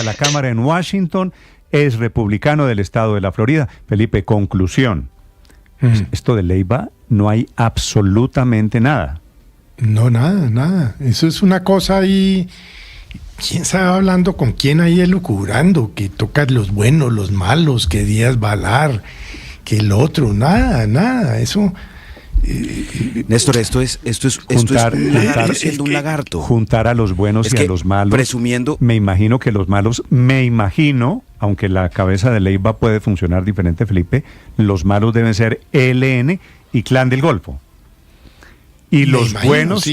a la Cámara en Washington, es republicano del estado de la Florida. Felipe, conclusión. Esto de Leiva no hay absolutamente nada. No, nada. Eso es una cosa ahí. ¿Quién sabe hablando con quién ahí elucubrando? Que toca los buenos, los malos, que Díaz Balar, que el otro. Nada. Eso. Néstor, esto es siendo un lagarto. Juntar a los buenos y a los malos. Presumiendo. Me imagino que los malos, aunque la cabeza de Leiva puede funcionar diferente, Felipe, los malos deben ser ELN y Clan del Golfo. Y los buenos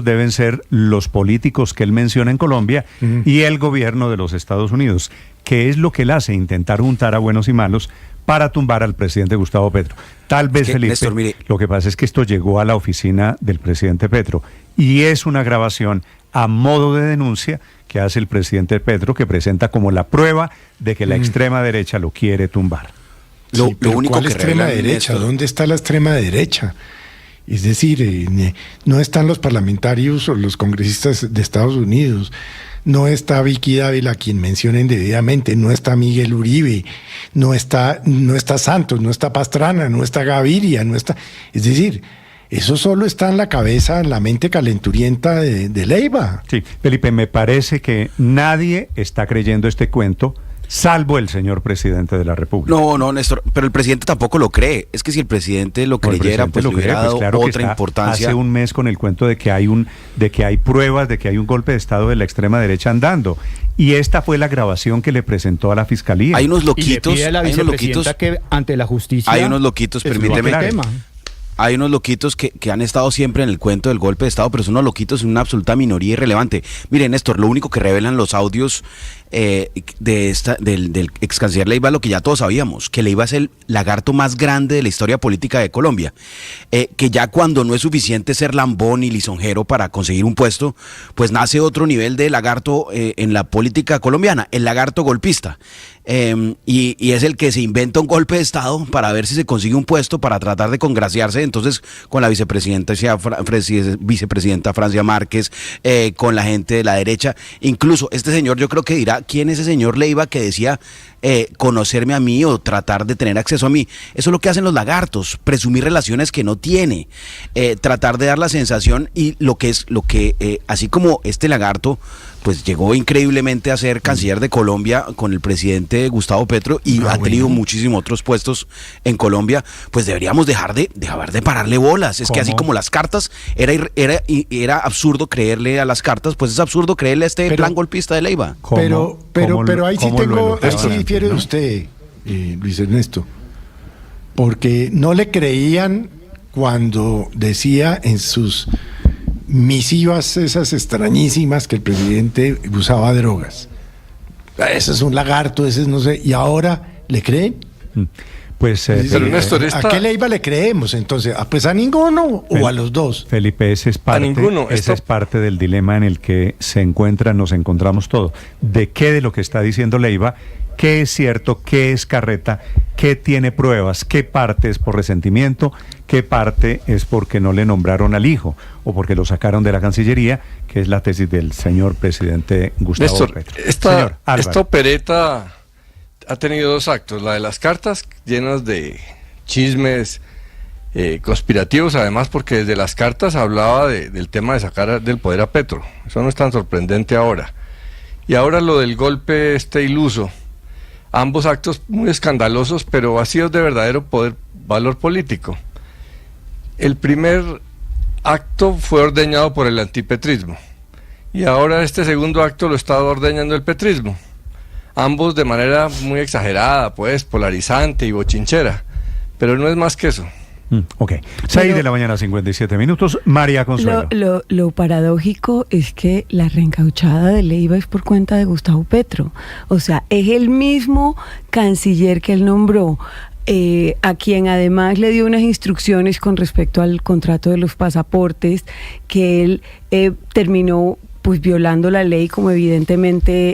deben ser los políticos que él menciona en Colombia y el gobierno de los Estados Unidos, que es lo que él hace, intentar juntar a buenos y malos para tumbar al presidente Gustavo Petro. Tal vez, Felipe, Néstor, mire, lo que pasa es que esto llegó a la oficina del presidente Petro y es una grabación a modo de denuncia que hace el presidente Petro, que presenta como la prueba de que la extrema derecha lo quiere tumbar. Lo único ¿cuál que extrema derecha? Néstor, ¿dónde está la extrema derecha? Es decir, no están los parlamentarios o los congresistas de Estados Unidos, no está Vicky Dávila, a quien mencionen debidamente, no está Miguel Uribe, no está Santos, no está Pastrana, no está Gaviria, no está. Es decir, eso solo está en la cabeza, en la mente calenturienta de Leiva. Sí, Felipe, me parece que nadie está creyendo este cuento, salvo el señor presidente de la República. No, Néstor, pero el presidente tampoco lo cree. Es que si el presidente lo creyera, pues le hubiera dado otra importancia. Hace un mes con el cuento de que hay pruebas de que hay un golpe de Estado de la extrema derecha andando. Y esta fue la grabación que le presentó a la Fiscalía. Hay unos loquitos, y le pide a la vicepresidenta que ante la justicia. Hay unos loquitos, permíteme. Hay unos loquitos que han estado siempre en el cuento del golpe de Estado, pero son unos loquitos en una absoluta minoría irrelevante. Miren, Néstor, lo único que revelan los audios del ex canciller Leiva, lo que ya todos sabíamos, que Leiva es el lagarto más grande de la historia política de Colombia, que ya cuando no es suficiente ser lambón y lisonjero para conseguir un puesto, pues nace otro nivel de lagarto en la política colombiana, el lagarto golpista. Y es el que se inventa un golpe de Estado para ver si se consigue un puesto, para tratar de congraciarse entonces con la vicepresidenta Francia Márquez, con la gente de la derecha. Incluso este señor, yo creo que dirá, ¿quién es ese señor Leiva que decía conocerme a mí o tratar de tener acceso a mí? Eso es lo que hacen los lagartos, presumir relaciones que no tiene, tratar de dar la sensación, y así como este lagarto pues llegó increíblemente a ser canciller de Colombia con el presidente Gustavo Petro y ha tenido muchísimos otros puestos en Colombia, pues deberíamos dejar de pararle bolas. Es que así como las cartas, era absurdo creerle a las cartas, pues es absurdo creerle a este plan golpista de Leiva. Pero ahí sí difiere de usted, Luis Ernesto, porque no le creían cuando decía en sus misivas esas extrañísimas que el presidente usaba drogas. Ese es un lagarto, ese es no sé, y ahora ¿le creen? Pues pero Néstor, ¿a qué Leiva le creemos entonces? ¿Pues a ninguno o a los dos? Felipe, ese es parte del dilema en el que nos encontramos todos. ¿De qué de lo que está diciendo Leiva? ¿Qué es cierto? ¿Qué es carreta? ¿Qué tiene pruebas? ¿Qué parte es por resentimiento? ¿Qué parte es porque no le nombraron al hijo o porque lo sacaron de la Cancillería? Que es la tesis del señor presidente Gustavo Petro. Esta opereta ha tenido dos actos. La de las cartas, llenas de chismes conspirativos, además porque desde las cartas hablaba del tema de sacar del poder a Petro. Eso no es tan sorprendente ahora. Y ahora lo del golpe iluso. Ambos actos muy escandalosos, pero vacíos de verdadero valor político. El primer acto fue ordeñado por el antipetrismo y ahora este segundo acto lo está ordeñando el petrismo. Ambos de manera muy exagerada, pues, polarizante y bochinchera, pero no es más que eso. Ok, 6 de la mañana, 57 minutos. María Consuelo. Lo paradójico es que la reencauchada de Leiva es por cuenta de Gustavo Petro. O sea, es el mismo canciller que él nombró, a quien además le dio unas instrucciones con respecto al contrato de los pasaportes, que él terminó pues violando la ley, como evidentemente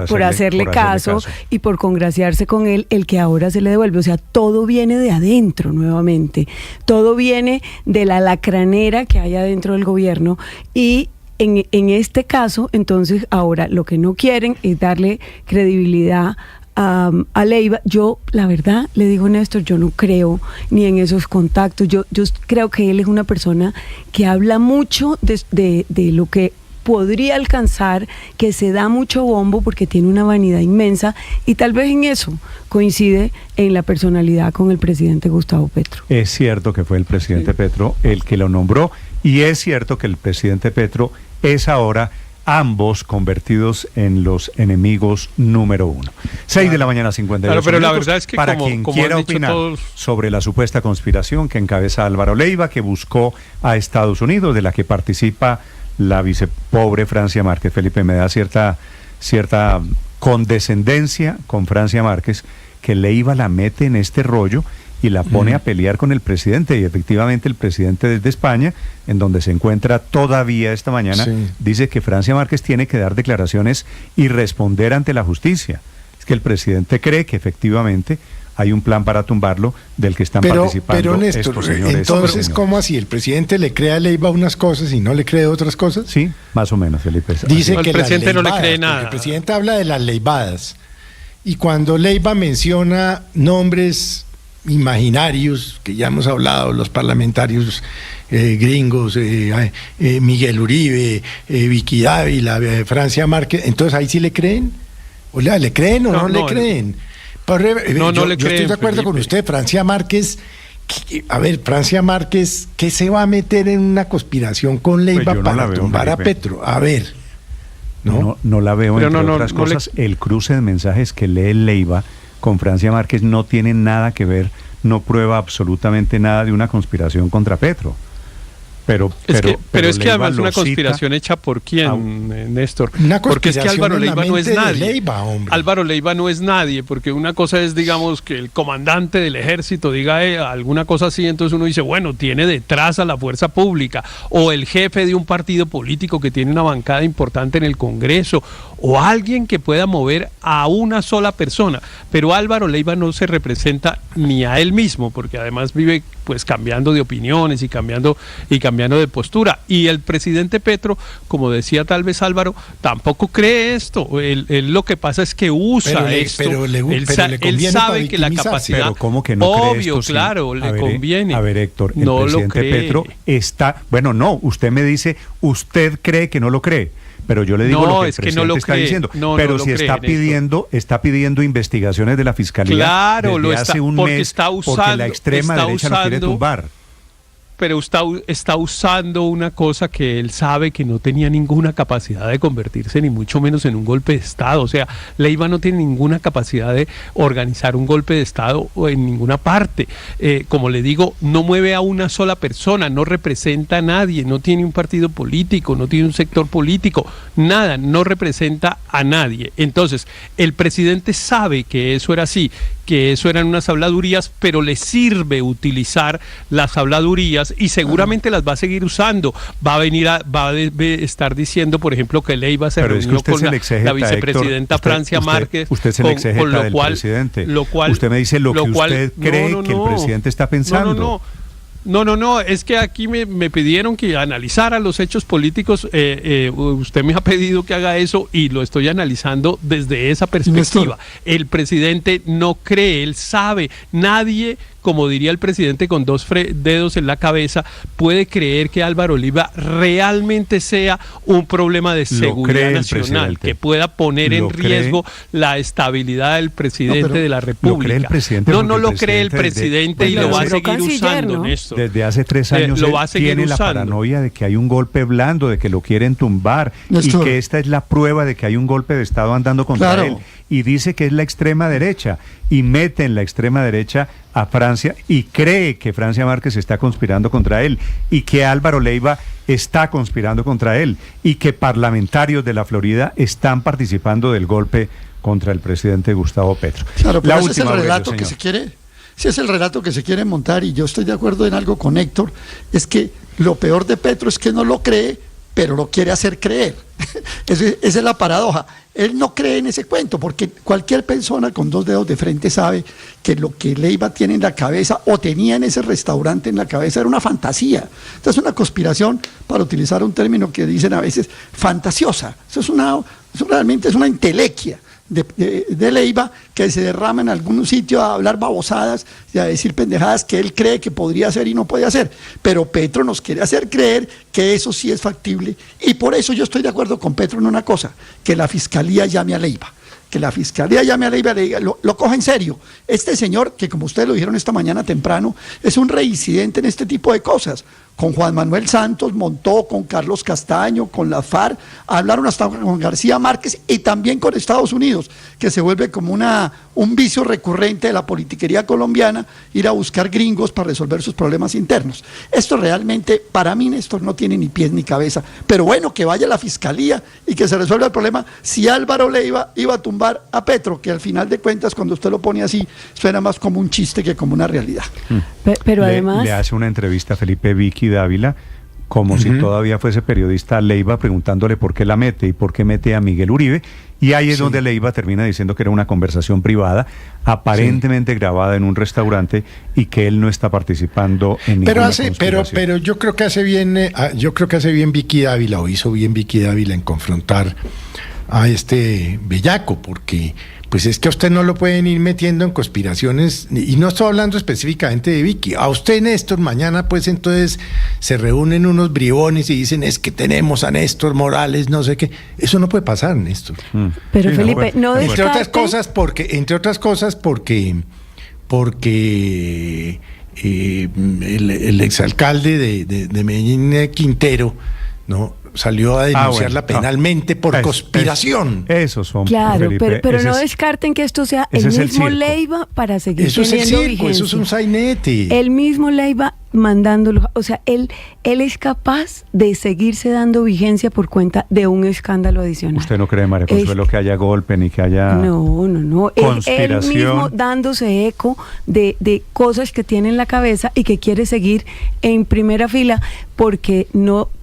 por hacerle caso y por congraciarse con él, el que ahora se le devuelve. O sea, todo viene de adentro nuevamente, todo viene de la lacranera que hay adentro del gobierno, y en este caso, entonces, ahora lo que no quieren es darle credibilidad a Leiva. Yo, la verdad, le digo, Néstor, yo no creo ni en esos contactos. Yo creo que él es una persona que habla mucho de lo que podría alcanzar, que se da mucho bombo porque tiene una vanidad inmensa, y tal vez en eso coincide en la personalidad con el presidente Gustavo Petro. Es cierto que fue el presidente Petro el que lo nombró, y es cierto que el presidente Petro es ahora ambos convertidos en los enemigos número uno. 6 de la mañana, 52 claro, pero minutos. la verdad es que para como, quien como quiera han dicho opinar todos sobre la supuesta conspiración que encabeza Álvaro Leiva, que buscó a Estados Unidos, de la que participa la vicepobre Francia Márquez. Felipe, me da cierta condescendencia con Francia Márquez, que Leiva la mete en este rollo y la pone a pelear con el presidente, y efectivamente el presidente desde España, en donde se encuentra todavía esta mañana, dice que Francia Márquez tiene que dar declaraciones y responder ante la justicia. Es que el presidente cree que efectivamente hay un plan para tumbarlo del que están participando. Pero Néstor, estos señores. entonces, ¿cómo así? ¿El presidente le cree a Leiva unas cosas y no le cree otras cosas? Sí, más o menos, Felipe. Dice no, que el presidente no le cree nada. El presidente habla de las leivadas, y cuando Leiva menciona nombres imaginarios, que ya hemos hablado, los parlamentarios gringos, Miguel Uribe, Vicky Dávila, Francia Márquez, entonces ahí sí le creen. O sea, ¿le creen o no le creen? Yo estoy de acuerdo con usted, Francia Márquez. A ver, Francia Márquez, ¿qué se va a meter en una conspiración con Leiva para tumbar a Petro? A ver. No la veo, entre otras cosas. El cruce de mensajes que lee Leiva con Francia Márquez no tiene nada que ver, no prueba absolutamente nada de una conspiración contra Petro. Pero es que además una conspiración hecha por quién, Néstor. Porque es que Álvaro Leiva no es nadie. Álvaro Leiva no es nadie, porque una cosa es, digamos, que el comandante del ejército diga alguna cosa así, entonces uno dice, bueno, tiene detrás a la fuerza pública, o el jefe de un partido político que tiene una bancada importante en el Congreso, o alguien que pueda mover a una sola persona. Pero Álvaro Leiva no se representa ni a él mismo, porque además vive pues cambiando de opiniones y cambiando de postura. Y el presidente Petro, como decía tal vez Álvaro, tampoco cree esto. Él lo que pasa es que usa esto. Él sabe que la capacidad... Pero ¿cómo que no obvio, cree esto? Claro, le conviene. A ver, Héctor, el no presidente Petro está... Bueno, no, usted me dice, usted cree que no lo cree. Pero yo le digo lo que el presidente está diciendo. Pero si está pidiendo investigaciones de la Fiscalía, claro, desde hace un mes, porque la extrema derecha lo quiere tumbar. Pero está usando una cosa que él sabe que no tenía ninguna capacidad de convertirse, ni mucho menos en un golpe de Estado. O sea, Leiva no tiene ninguna capacidad de organizar un golpe de Estado en ninguna parte. Como le digo, no mueve a una sola persona, no representa a nadie, no tiene un partido político, no tiene un sector político, nada, no representa a nadie. Entonces, el presidente sabe que eso era así, que eso eran unas habladurías, pero le sirve utilizar las habladurías y seguramente las va a seguir usando. Va a estar diciendo, por ejemplo, que Leiva se reunió con la vicepresidenta Francia Márquez. Usted es el exégeta del presidente. Usted me dice lo que usted cree que el presidente está pensando. No, es que aquí me pidieron que analizara los hechos políticos, usted me ha pedido que haga eso y lo estoy analizando desde esa perspectiva. El presidente no cree, él sabe, nadie, como diría el presidente con dos dedos en la cabeza, puede creer que Álvaro Leiva realmente sea un problema de seguridad nacional, que pueda poner en riesgo la estabilidad del presidente de la República. No lo cree el presidente y lo va a seguir usando, Néstor. Desde hace 3 años tiene la paranoia de que hay un golpe blando, de que lo quieren tumbar, Néstor, y que esta es la prueba de que hay un golpe de Estado andando contra él. Y dice que es la extrema derecha, y mete en la extrema derecha a Francia, y cree que Francia Márquez está conspirando contra él, y que Álvaro Leiva está conspirando contra él, y que parlamentarios de la Florida están participando del golpe contra el presidente Gustavo Petro. Claro, pero ese es el relato que se quiere... Si es el relato que se quiere montar, y yo estoy de acuerdo en algo con Héctor, es que lo peor de Petro es que no lo cree, pero lo quiere hacer creer. Esa es la paradoja. Él no cree en ese cuento, porque cualquier persona con 2 dedos de frente sabe que lo que Leiva tiene en la cabeza o tenía en ese restaurante en la cabeza era una fantasía. Entonces, una conspiración, para utilizar un término que dicen a veces, fantasiosa. Eso realmente es una entelequia de Leiva, que se derrama en algún sitio a hablar babosadas y a decir pendejadas que él cree que podría hacer y no puede hacer. Pero Petro nos quiere hacer creer que eso sí es factible, y por eso yo estoy de acuerdo con Petro en una cosa: que la Fiscalía llame a Leiva. Que la Fiscalía llame a Leiva y le diga, lo coja en serio. Este señor, que como ustedes lo dijeron esta mañana temprano, es un reincidente en este tipo de cosas. Con Juan Manuel Santos montó, con Carlos Castaño, con la FARC, hablaron hasta con García Márquez, y también con Estados Unidos, que se vuelve como un vicio recurrente de la politiquería colombiana, ir a buscar gringos para resolver sus problemas internos. Esto realmente, para mí, Néstor, no tiene ni pies ni cabeza. Pero bueno, que vaya la Fiscalía y que se resuelva el problema. Si Álvaro Leiva iba a tumbar a Petro, que al final de cuentas, cuando usted lo pone así, suena más como un chiste que como una realidad. Pero además... Le hace una entrevista a Felipe Vicky Dávila, como si todavía fuese periodista Leiva, preguntándole por qué la mete y por qué mete a Miguel Uribe, y ahí es donde Leiva termina diciendo que era una conversación privada, aparentemente grabada en un restaurante, y que él no está participando en ninguna conspiración. Pero yo creo que hace bien Vicky Dávila, o hizo bien Vicky Dávila, en confrontar a este bellaco, porque pues es que a usted no lo pueden ir metiendo en conspiraciones, y no estoy hablando específicamente de Vicky. A usted, Néstor, mañana pues entonces se reúnen unos bribones y dicen, es que tenemos a Néstor Morales, no sé qué. Eso no puede pasar, Néstor. Pero sí, Felipe, no descarte... Entre otras cosas porque el exalcalde de Medellín, Quintero, ¿no?, salió a denunciarla penalmente por conspiración. Esos son. Claro, Felipe, pero no descarten que esto sea el mismo Leiva para seguir teniendo vigencia. Eso es un sainete. El mismo Leiva mandándolo, o sea, él es capaz de seguirse dando vigencia por cuenta de un escándalo adicional. ¿Usted no cree, María Consuelo, que haya golpe ni que haya conspiración? Él mismo dándose eco de cosas que tiene en la cabeza y que quiere seguir en primera fila porque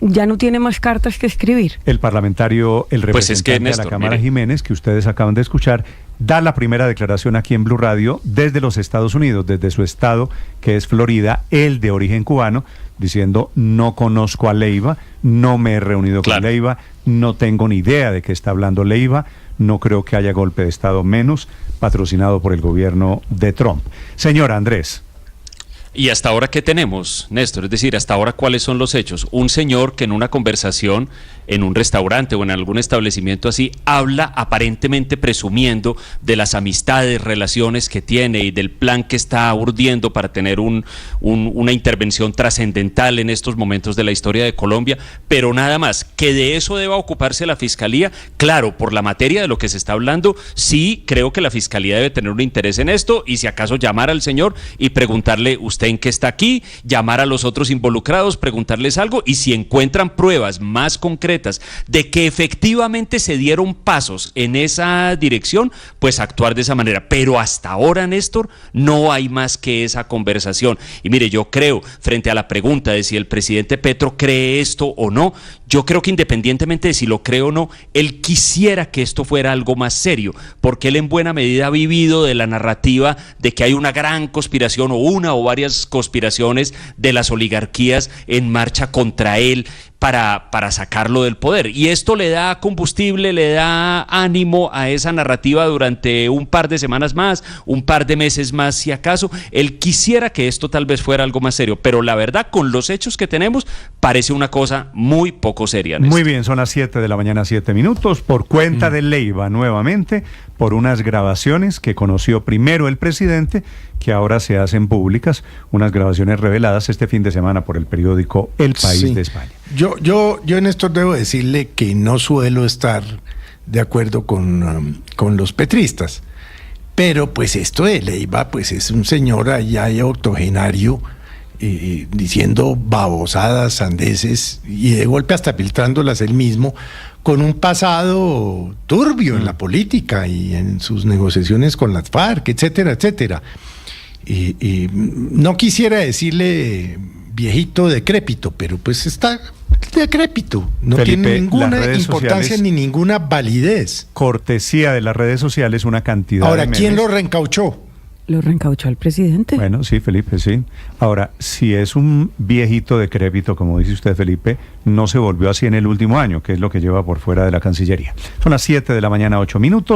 ya no tiene más cartas que escribir. El parlamentario, el representante de la Cámara, Jiménez, que ustedes acaban de escuchar, da la primera declaración aquí en Blue Radio desde los Estados Unidos, desde su estado, que es Florida, él de origen cubano, diciendo: no conozco a Leiva, no me he reunido con Leiva, no tengo ni idea de qué está hablando Leiva, no creo que haya golpe de estado, menos patrocinado por el gobierno de Trump. Señor Andrés. ¿Y hasta ahora qué tenemos, Néstor? Es decir, hasta ahora, ¿cuáles son los hechos? Un señor que en una conversación en un restaurante o en algún establecimiento así habla aparentemente presumiendo de las amistades, relaciones que tiene y del plan que está urdiendo para tener una intervención trascendental en estos momentos de la historia de Colombia, pero nada más. Que de eso deba ocuparse la Fiscalía, claro, por la materia de lo que se está hablando, sí creo que la Fiscalía debe tener un interés en esto, y si acaso llamar al señor y preguntarle: ¿usted en qué está aquí? Llamar a los otros involucrados, preguntarles algo, y si encuentran pruebas más concretas de que efectivamente se dieron pasos en esa dirección, pues actuar de esa manera. Pero hasta ahora, Néstor, no hay más que esa conversación. Y mire, yo creo, frente a la pregunta de si el presidente Petro cree esto o no, yo creo que independientemente de si lo cree o no, él quisiera que esto fuera algo más serio, porque él en buena medida ha vivido de la narrativa de que hay una gran conspiración, o una o varias conspiraciones de las oligarquías en marcha contra él para sacarlo del poder. Y esto le da combustible, le da ánimo a esa narrativa durante un par de semanas más, un par de meses más, si acaso. Él quisiera que esto tal vez fuera algo más serio, pero la verdad, con los hechos que tenemos, parece una cosa muy poco seria. Muy bien, son las 7 de la mañana, 7 minutos, por cuenta de Leiva, nuevamente, por unas grabaciones que conoció primero el presidente, que ahora se hacen públicas, unas grabaciones reveladas este fin de semana por el periódico El País de España. Yo en esto debo decirle que no suelo estar de acuerdo con los petristas, pero pues esto de Leiva, pues es un señor allá octogenario, diciendo babosadas, sandeces, y de golpe hasta filtrándolas él mismo, con un pasado turbio en la política y en sus negociaciones con las FARC, etcétera, etcétera. No quisiera decirle viejito decrépito, pero pues está decrépito, no Felipe, tiene ninguna importancia sociales, ni ninguna validez. Cortesía de las redes sociales, una cantidad Ahora, de ¿quién lo reencauchó? Lo reencauchó el presidente. Bueno, sí, Felipe, sí. Ahora, si es un viejito decrépito, como dice usted, Felipe, no se volvió así en el último año, que es lo que lleva por fuera de la Cancillería. Son las 7 de la mañana, 8 minutos.